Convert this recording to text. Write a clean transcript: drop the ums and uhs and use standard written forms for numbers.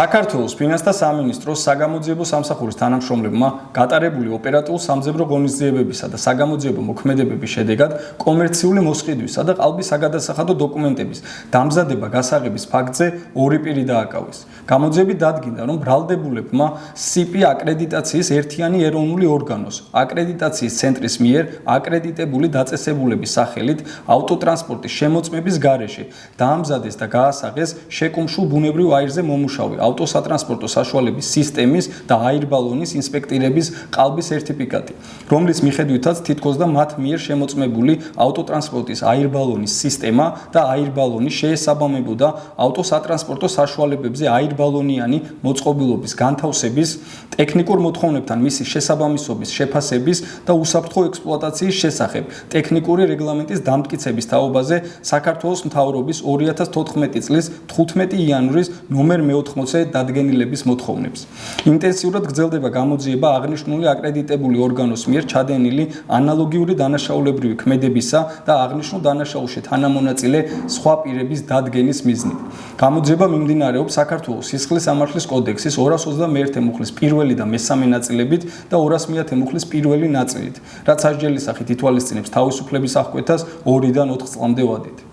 საქართველოს ფინანსთა სამინისტროს საგამოძიებო სამსახურის თანამშრომლებმა გატარებული ოპერატიულ სამძებრო ღონისძიებებისა და საგამოძიებო მოქმედებების შედეგად კომერციული მოსყიდვისა და ყალბის საგადასახადო დოკუმენტების დამზადება გასაღების ფაქტზე ორი პირი დააკავეს. გამოძიებით დადგინდა, რომ ბრალდებულებმა CP აკრედიტაციის ერთიანი ეროვნული ორგანოს აკრედიტაციის ცენტრის მიერ აკრედიტებული დაწესებულების სახელით ავტოტრანსპორტის შემოწმების გარეშე დაამზადეს და გაასაღეს შეკუმშულ ბუნებრივ აირზე მომუშავე ავტოსატრანსპორტო საშუალების სისტემის და აირბალონის ინსპექტირების ყალბის სერტიფიკატი, რომლის მიხედვითაც თითქოს და მათ მიერ შემოწმებული ავტოტრანსპორტის აირბალონის სისტემა და აირბალონი შეესაბამებოდა ავტოსატრანსპორტო საშუალებებზე აირბალონიანი მოწყობილობის განთავსების, ტექნიკურ მოთხოვნებთან მისი შესაბამისობის შეფასების და უსაფრთხო ექსპლუატაციის შესახებ ტექნიკური რეგლამენტის დამტკიცების თაობაზე საქართველოს მთავრობის 2014 წლის 15 იანვრის ნომერ 80 დადგენილების მოთხოვნებს. ინტენსიურად გრძელდება გამოძიება აღნიშნული აკრედიტებული ორგანოს მიერ ჩადენილი ანალოგიური დანაშაულებრივი ქმედებისა და აღნიშნულ დანაშაულში თანამონაწილე სხვა პირების დადგენის მიზნით. გამოძიება მიმდინარეობს საქართველოს სისხლის სამართლის კოდექსის 221 მუხლის პირველი და მესამე ნაწილებით და 200 მუხლის პირველი ნაწილით, რაც სასჯელის სახით ითვალისწინებს თავისუფლების აღკვეთას 2-დან 4 წლამდე ვადით.